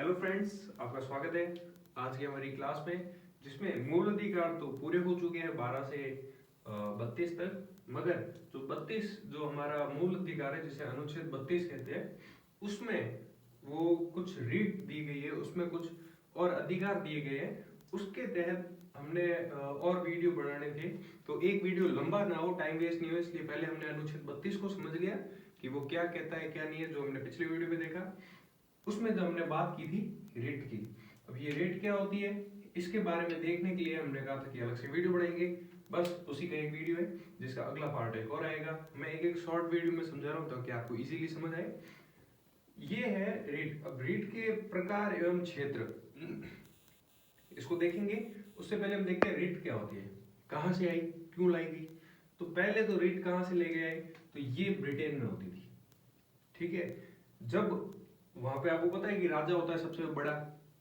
Hello friends, आपका स्वागत है आज की हमारी क्लास में, जिसमें मूल अधिकार तो पूरे हो चुके हैं 12 से 32 तक। मगर जो 32 जो हमारा मूल अधिकार है, जिसे अनुच्छेद 32 कहते हैं, उसमें वो कुछ रीट दी गई है, उसमें कुछ और अधिकार दिए गए हैं। उसके तहत हमने और वीडियो बनाने थे, तो एक वीडियो लंबा ना हो, टाइम वेस्ट नहीं हो, इसलिए पहले हमने अनुच्छेद 32 को समझ लिया कि वो क्या कहता है क्या नहीं है, जो हमने पिछले वीडियो में देखा। उसमें जो हमने बात की थी रेट की। अब ये रेट क्या होती है, इसके बारे में देखने के लिए हमने कहा था कि अलग से वीडियो बनाएंगे। बस उसी का एक वीडियो है, जिसका अगला पार्ट एक और आएगा। मैं एक एक शॉर्ट वीडियो में समझा रहा हूँ ताकि आपको इजीली समझ आए। ये है रेट। अब रेट के प्रकार एवं क्षेत्र इसको देखेंगे। उससे पहले हम देखते हैं रेट क्या होती है, कहाँ से आई, क्यों लाई गई। तो पहले तो रेट कहाँ से ले गए, तो ये ब्रिटेन में होती थी। ठीक है, जब वहां पे आपको पता है कि राजा होता है सबसे बड़ा,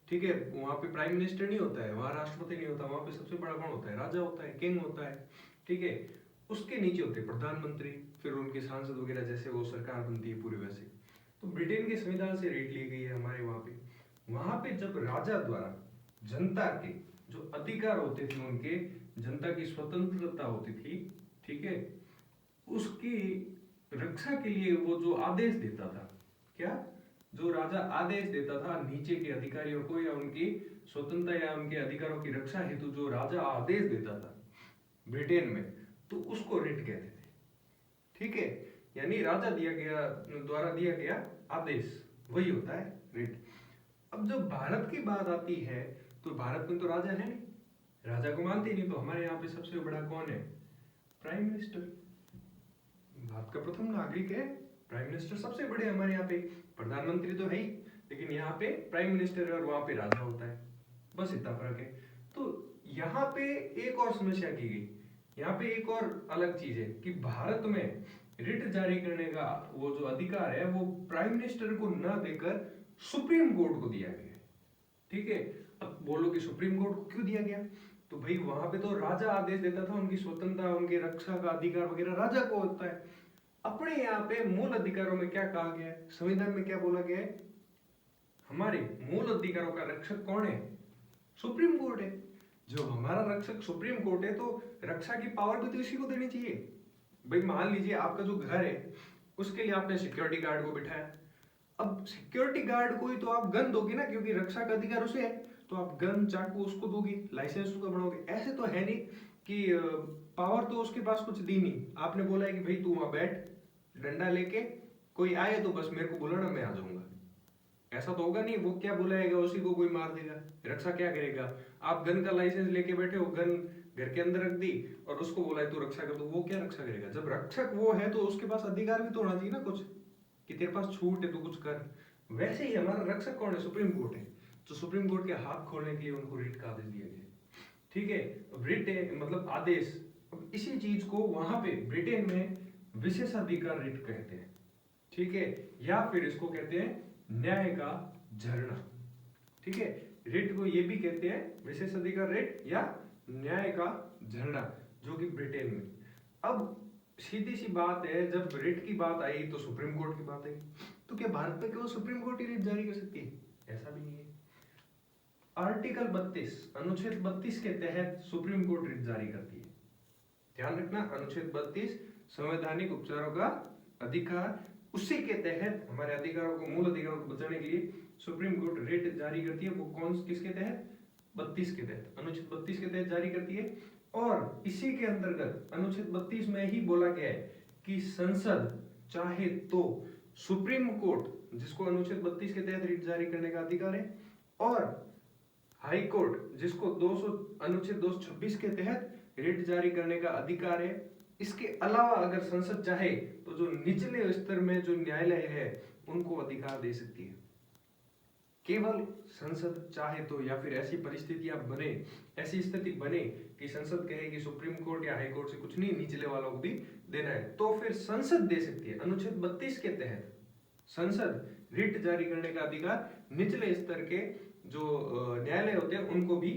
ठीक है, वहां पे प्राइम मिनिस्टर नहीं होता है, वहां राष्ट्रपति नहीं होता, वहां पे सबसे बड़ा कौन होता है, राजा होता है, किंग होता है। ठीक है, उसके नीचे होते हैं प्रधानमंत्री, फिर उनके सांसद वगैरह, जैसे वो सरकार बनती है पूरी वैसे। तो ब्रिटेन के संविधान से रेट ली गई है हमारे वहां पे जब राजा द्वारा जनता के जो अधिकार होते थे, उनके जनता की स्वतंत्रता होती थी, ठीक है, उसकी रक्षा के लिए वो जो आदेश देता था, क्या, जो राजा आदेश देता था नीचे के अधिकारियों को, या उनकी स्वतंत्रता या उनके अधिकारों की रक्षा हेतु जो राजा आदेश देता था ब्रिटेन में, तो उसको रिट कहते थे। ठीक है, यानी राजा द्वारा दिया गया आदेश, वही होता है रिट। अब जब भारत की बात आती है, तो भारत में तो राजा है नहीं, राजा को मानते ही नहीं। तो हमारे यहाँ पे सबसे बड़ा कौन है, प्राइम मिनिस्टर। भारत का प्रथम नागरिक है प्राइम मिनिस्टर, सबसे बड़े हमारे यहाँ पे। प्रधानमंत्री तो है ही, लेकिन यहाँ पे प्राइम मिनिस्टर है और वहां पे राजा होता है, बस इतना फर्क है। तो यहाँ पे एक और समस्या की गई, यहाँ पे एक और अलग चीज है कि भारत में रिट जारी करने का वो जो अधिकार है, वो प्राइम मिनिस्टर को न देकर सुप्रीम कोर्ट को दिया गया है। ठीक है, अब बोलो कि सुप्रीम कोर्ट को क्यों दिया गया, तो भाई वहां पे तो राजा आदेश देता था, उनकी स्वतंत्रता, उनकी रक्षा का अधिकार वगैरह राजा को होता है। अपने यहाँ पे मूल अधिकारों में क्या कहा गया है, संविधान में क्या बोला गया है, हमारे मूल अधिकारों का रक्षक कौन है, सुप्रीम कोर्ट है। जो हमारा रक्षक सुप्रीम कोर्ट है, तो रक्षा की पावर भी तो इसी को देनी चाहिए। भाई मान लीजिए आपका जो घर है, उसके लिए आपने सिक्योरिटी गार्ड को बिठाया। अब सिक्योरिटी गार्ड को ही तो आप गन दोगे ना, क्योंकि रक्षा का अधिकार उसे है, तो आप गन चाकू उसको दोगे, लाइसेंस उसका बनाओगे। ऐसे तो है नहीं कि पावर तो उसके पास कुछ दी नहीं, आपने बोला है कि भाई तू वहां बैठ डंडा लेके, कोई आए तो बस मेरे को बुलाना, मैं आ जाऊंगा। ऐसा तो होगा नहीं, वो क्या बुलाएगा, उसी को कोई मार देगा, रक्षा क्या करेगा। आप गन का लाइसेंस लेके बैठे हो, गन घर के अंदर रख दी और उसको बोला है तू रक्षा कर, तो वो क्या रक्षा करेगा। जब रक्षक वो है तो उसके पास अधिकार भी तो होना चाहिए ना कुछ, कि तेरे पास छूट है तो कुछ कर। वैसे ही हमारा रक्षक कौन है, सुप्रीम कोर्ट है। तो सुप्रीम कोर्ट के हाथ खोलने के लिए उनको रिट का आदेश दिया गया। ठीक है, रिट है मतलब आदेश। अब इसी चीज को वहां पे ब्रिटेन में विशेषाधिकार रिट कहते हैं। ठीक है, या फिर इसको कहते हैं न्याय का झरना। ठीक है, रिट को ये भी कहते हैं विशेषाधिकार रिट या न्याय का झरना, जो कि ब्रिटेन में। अब सीधी सी बात है, जब रिट की बात आई तो सुप्रीम कोर्ट की बात आई, तो क्या भारत में केवल सुप्रीम कोर्ट ही रिट जारी कर सकती है, ऐसा भी नहीं है। आर्टिकल 32 अनुच्छेद 32 के तहत सुप्रीम कोर्ट रिट जारी करती है। ध्यान रखना, अनुच्छेद 32 संवैधानिक उपचारों का अधिकार, उसी के तहत हमारे अधिकारों को, मूल अधिकारों को बचाने के लिए सुप्रीम कोर्ट रिट जारी करती है। वो कौन किसके तहत, 32 के तहत, अनुच्छेद 32 के तहत जारी करती है। और इसी के अंतर्गत अनुच्छेद 32 में ही बोला गया है कि संसद चाहे तो सुप्रीम कोर्ट, जिसको अनुच्छेद 32 के तहत रिट जारी करने का अधिकार है, और हाई कोर्ट, जिसको अनुच्छेद 226 के तहत रिट जारी करने का अधिकार है। इसके अलावा अगर संसद चाहे तो जो निचले स्तर में जो न्यायालय है, उनको अधिकार दे सकती है। केवल संसद चाहे तो, या फिर ऐसी परिस्थितियां बने, ऐसी स्थिति बने कि संसद कहे कि सुप्रीम कोर्ट या हाई कोर्ट से कुछ नहीं, निचले वालों को भी देना है, तो फिर संसद दे सकती है। अनुच्छेद 32 के तहत संसद रिट जारी करने का अधिकार निचले स्तर के जो न्यायालय होते हैं उनको भी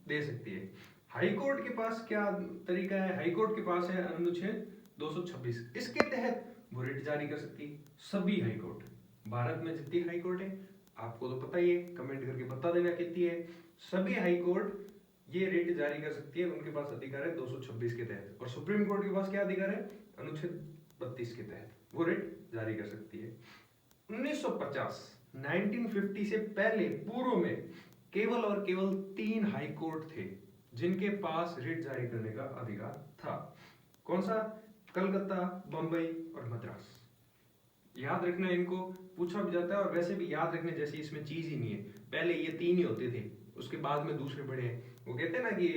दे सकती है। हाई कोर्ट के पास क्या तरीका है, हाई कोर्ट के पास है अनुच्छेद 226, इसके तहत वो रिट जारी कर सकती है। सभी हाई कोर्ट, भारत में जितनी हाई कोर्ट है, आपको तो पता ही है, कमेंट करके बता देना कितनी है। सभी हाई कोर्ट ये रिट जारी कर सकती है, उनके पास अधिकार है 226 के तहत। और सुप्रीम कोर्ट के पास क्या अधिकार है? अनुच्छेद 32 के तहत वो रिट जारी कर सकती है। 1950 1950 से पहले पूर्व में केवल और केवल 3 हाई कोर्ट थे जिनके पास रिट जारी करने का अधिकार था। कौन सा? कलकत्ता, बंबई और मद्रास। याद रखना, इनको पूछा भी जाता है और वैसे भी याद रखने जैसी इसमें चीज ही नहीं है। पहले ये 3 ही होते थे, उसके बाद में दूसरे बड़े हैं। वो कहते हैं ना कि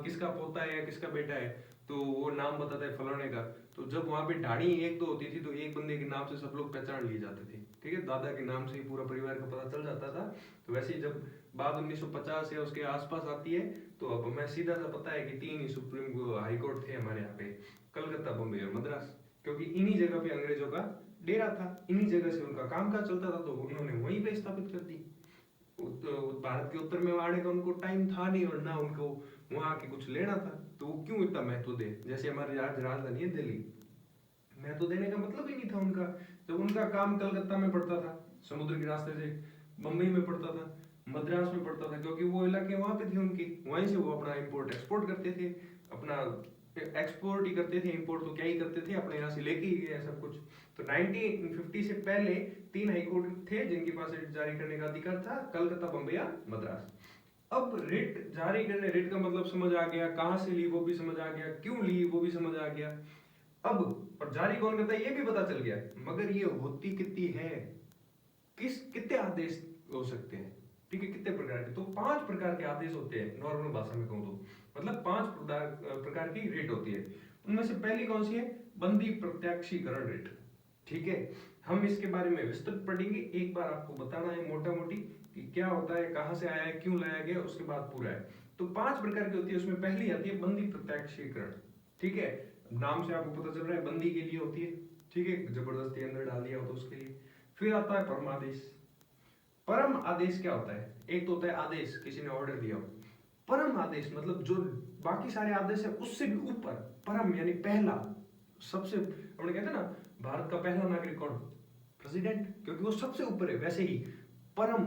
किसका पोता है या किसका बेटा है, तो वो नाम बताता है फलाने का। तो जब वहां पे ढाणी 1-2 होती थी तो एक बंदे के नाम से सब लोग पहचान लिए जाते थे, ठीक है, दादा के नाम से ही पूरा परिवार का पता चल जाता था। तो वैसे ही जब बात 1950 या उसके आसपास आती है तो अब हमें सीधा सा पता है कि 3 ही सुप्रीम हाई कोर्ट थे हमारे यहाँ पे, कलकत्ता, बम्बई और मद्रास। क्योंकि इन्हीं जगह पे अंग्रेजों का डेरा था, इन्हीं जगह से उनका कामकाज चलता था, तो उन्होंने वहीं पे स्थापित कर दी। भारत के उत्तर में आने का उनको टाइम था नहीं और ना उनको वहां के कुछ लेना था, तो वो क्यों इतना महत्व दे? जैसे हमारे आज राजधानी है दिल्ली, महत्व देने का मतलब ही नहीं था उनका। जब उनका काम कलकत्ता में पड़ता था समुद्र के रास्ते से, बम्बई में पड़ता था, मद्रास में पड़ता था, क्योंकि वो इलाके वहां पे थे उनके, वहीं से वो अपना इम्पोर्ट एक्सपोर्ट करते थे। अपना एक्सपोर्ट ही करते थे, इंपोर्ट तो क्या ही करते थे, अपने यहाँ से लेके ही गए सब कुछ। तो 1950 से पहले 3 हाई कोर्ट थे जिनके पास रिट जारी करने का अधिकार था, कलकत्ता, बम्बई या मद्रास। अब रिट जारी करने, रिट का मतलब समझ आ गया, कहां से ली वो भी समझ आ गया, क्यों ली वो भी समझ आ गया। अब और जारी कौन करता है ये भी पता चल गया, मगर ये होती कितनी है, कितने आदेश हो सकते हैं, ठीक है, कितने प्रकार के? तो 5 प्रकार के आदेश होते हैं नॉर्मल भाषा में कहूँ तो, मतलब 5 प्रकार की रिट होती है। उनमें से पहली कौन सी है? बंदी प्रत्यक्षीकरण रिट, ठीक है। हम इसके बारे में विस्तृत पढ़ेंगे, एक बार आपको बताना है मोटा मोटी कि क्या होता है, कहां से आया है, क्यों लाया गया, उसके बाद पूरा है। तो 5 प्रकार की होती है, उसमें पहली आती है बंदी प्रत्यक्षीकरण, ठीक है। नाम से आपको पता चल रहा है बंदी के लिए होती है, ठीक है, जबरदस्ती अंदर डाल दिया हो तो उसके लिए। फिर आता है परम आदेश। परम आदेश क्या होता है? एक तो होता है आदेश, किसी ने ऑर्डर दिया हो। परम आदेश मतलब जो बाकी सारे आदेश है उससे भी ऊपर, परम यानी पहला, सबसे, अपने कहते हैं ना भारत का पहला नागरिक कौन? प्रेसिडेंट, क्योंकि वो सबसे ऊपर है। वैसे ही परम,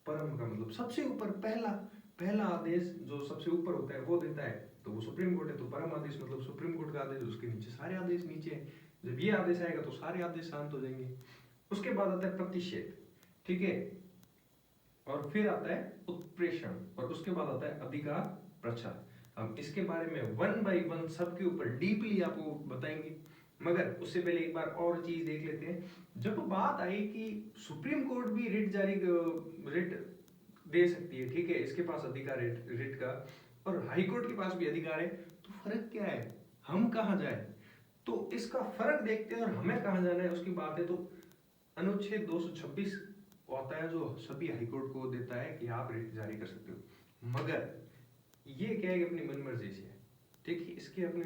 परम का मतलब सबसे ऊपर, पहला, पहला आदेश जो सबसे ऊपर होता है वो देता है, तो वो सुप्रीम कोर्ट है। तो परम आदेश मतलब सुप्रीम कोर्ट का आदेश, उसके नीचे सारे आदेश नीचे है। जब ये आदेश आएगा तो सारे आदेश शांत हो जाएंगे। उसके बाद आता है प्रतिषेध, ठीक है, और फिर आता है उत्प्रेषण, और उसके बाद आता है अधिकार प्रचार। हम इसके बारे में 1 बाय 1 सबके ऊपर डीपली आपको बताएंगे, मगर उससे पहले एक बार और चीज देख लेते हैं। जब बात आई कि सुप्रीम कोर्ट भी रिट रिट दे सकती है, ठीक है, इसके पास अधिकार है रिट का, और हाई कोर्ट के पास भी अधिकार है, तो फर्क क्या है, हम कहाँ जाए? तो इसका फर्क देखते हैं और हमें कहाँ जाना है उसकी बात है। तो अनुच्छेद 226 होता है जो सभी हाई कोर्ट को देता है कि आप रिट जारी कर सकते हो, मगर ये क्या है कि अपनी मनमर्जी से है, ठीक है, इसके अपने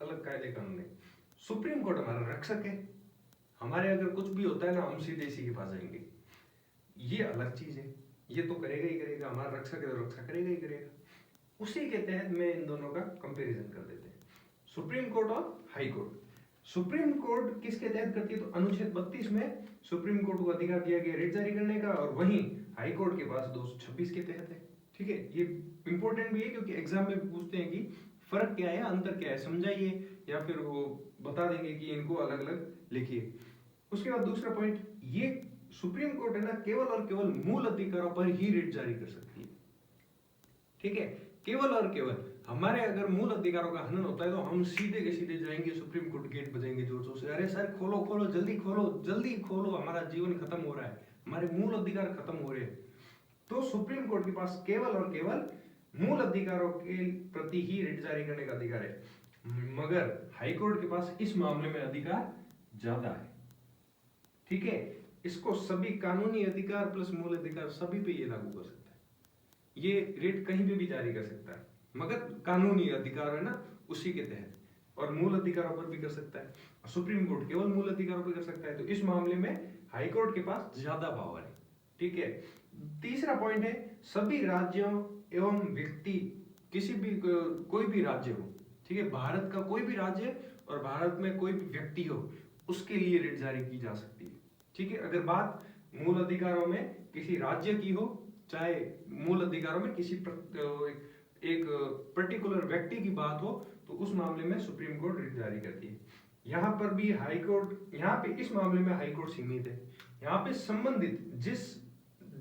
अलग कायदे कानून है। सुप्रीम कोर्ट हमारा रक्षक है, हमारे अगर कुछ भी होता है ना हम सीधे इसी के पास जाएंगे, ये अलग चीज है, ये तो करेगा ही करेगा, हमारा रक्षक है तो रक्षा करेगा ही करेगा। उसी के तहत में इन दोनों का कंपैरिजन कर देते हैं, सुप्रीम कोर्ट और हाई कोर्ट। सुप्रीम कोर्ट किसके तहत करती है? तो अनुच्छेद 32 में सुप्रीम कोर्ट को अधिकार दिया गया रिट जारी करने का, और वहीं हाई कोर्ट के पास 226 के तहत है, ठीक है। ये इंपॉर्टेंट भी है क्योंकि एग्जाम में पूछते हैं कि फर्क क्या है, अंतर क्या है, समझाइए, या फिर वो बता देंगे कि इनको अलग अलग लिखिए। उसके बाद दूसरा पॉइंट, ये सुप्रीम कोर्ट है ना केवल और केवल मूल अधिकारों पर ही रिट जारी कर सकती है, ठीक है, केवल और केवल। हमारे अगर मूल अधिकारों का हनन होता है तो हम सीधे के सीधे जाएंगे सुप्रीम कोर्ट, गेट बजाएंगे जोर जोर से, अरे सर खोलो खोलो, जल्दी खोलो, जल्दी खोलो, हमारा जीवन खत्म हो रहा है, हमारे मूल अधिकार खत्म हो रहे हैं। तो सुप्रीम कोर्ट के पास केवल और केवल मूल अधिकारों के प्रति ही रिट जारी करने का अधिकार है, मगर हाई कोर्ट के पास इस मामले में अधिकार ज्यादा है, ठीक है। इसको सभी कानूनी अधिकार प्लस मूल अधिकार सभी पे ये लागू कर सकता है, ये रिट कहीं पे भी जारी कर सकता है, मगर कानूनी अधिकार है ना उसी के तहत, और मूल अधिकारों पर भी कर सकता है। सुप्रीम कोर्ट केवल मूल अधिकारों पर कर सकता है, तो इस मामले में हाई कोर्ट के पास ज्यादा पावर है, ठीक है। तीसरा पॉइंट है, सभी राज्यों एवं व्यक्ति, किसी भी कोई भी राज्य हो, ठीक है, भारत का कोई भी राज्य और भारत में कोई भी व्यक्ति हो, उसके लिए रिट जारी की जा सकती है, ठीक है। अगर बात मूल अधिकारों में किसी राज्य की हो, चाहे मूल अधिकारों में किसी एक पर्टिकुलर व्यक्ति की बात हो, तो उस मामले में सुप्रीम कोर्ट रिट जारी करती है। यहाँ पर भी हाई कोर्ट, यहाँ पे इस मामले में हाई कोर्ट सीमित है। यहाँ पे संबंधित जिस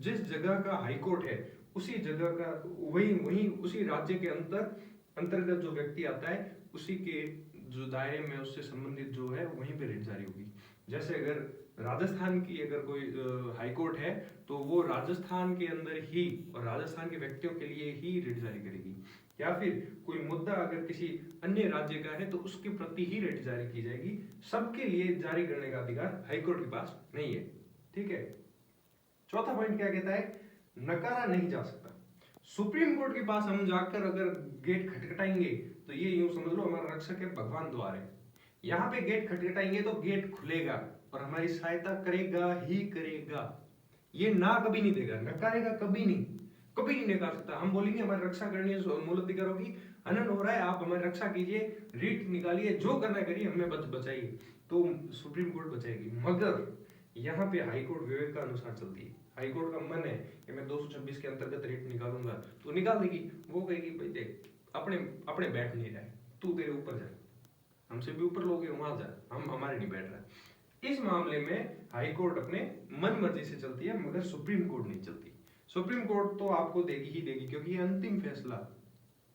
जिस जगह का हाई कोर्ट है, उसी जगह का वही उसी राज्य के अंतर्गत जो व्यक्ति आता है, उसी के जो दायरे में उससे संबंधित जो है वहीं पे रिट जारी होगी। जैसे अगर राजस्थान की अगर कोई हाई कोर्ट है, तो वो राजस्थान के अंदर ही और राजस्थान के व्यक्तियों के लिए ही रिट जारी करेगी। या फिर कोई मुद्दा अगर किसी अन्य राज्य का है, तो उसके प्रति ही रिट जारी की जाएगी। सबके लिए जारी करने का अधिकार हाईकोर्ट के पास नहीं है। ठीक है। चौथा पॉइंट क्या कहता है? नकारा नहीं जा सकता। सुप्रीम कोर्ट के पास हम जाकर अगर गेट खटखटाएंगे, तो ये यूं समझ लो हमारा रक्षक है, भगवान द्वार है। यहाँ पे गेट खटखटाएंगे तो गेट खुलेगा और हमारी सहायता करेगा ही करेगा। ये ना कभी नहीं देगा, नकारेगा कभी नहीं, कभी नहीं नकार सकता। हम बोलेंगे हमारी रक्षा करनी है, मूल अधिकारों की हनन हो रहा है, आप हमारी रक्षा कीजिए, रीट निकालिए, जो करना है करिए, हमें बचाइए, तो सुप्रीम कोर्ट बचाएगी। मगर यहाँ पे हाई कोर्ट विवेक का अनुसार चलती है। हाई कोर्ट का मन है कि मैं 226 के अंतर्गत रेट निकालूंगा, तो निकाल देगी। वो कहेगी भाई देख, अपने अपने बैठ नहीं रहा है, तू तेरे ऊपर जा, हमसे भी ऊपर लोगे वहां जा, हम हमारे नहीं बैठ रहा। इस मामले में हाई कोर्ट अपने मन मर्जी से चलती है, मगर सुप्रीम कोर्ट नहीं चलती। सुप्रीम कोर्ट तो आपको देगी ही देगी, क्योंकि ये अंतिम फैसला,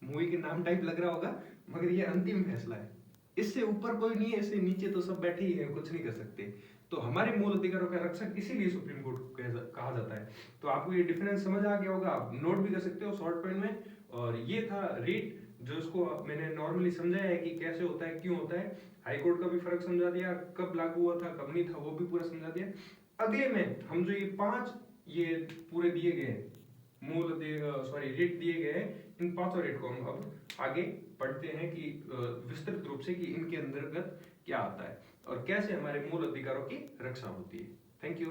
मूवी के नाम टाइप लग रहा होगा, मगर ये अंतिम फैसला है। इससे ऊपर कोई नहीं है, इससे नीचे तो सब बैठे ही हैं, कुछ नहीं कर सकते। तो हमारे मूल अधिकारों का रक्षक इसीलिए सुप्रीम कोर्ट को कहा जाता है। तो आपको ये डिफरेंस समझ आ गया होगा, आप नोट भी कर सकते हो शॉर्ट पॉइंट में। और ये था रीट, जो इसको मैंने नॉर्मली समझाया है कि कैसे होता है, क्यों होता है। हाई कोर्ट का भी फर्क समझा दिया, कब लागू हुआ था कब नहीं था वो भी पूरा समझा दिया। अगले में हम जो ये 5 ये पूरे दिए गए रीट दिए गए, इन 5 रीट को हम अब आगे पढ़ते हैं कि विस्तृत रूप से कि इनके अंतर्गत क्या आता है और कैसे हमारे मूल अधिकारों की रक्षा होती है। Thank you.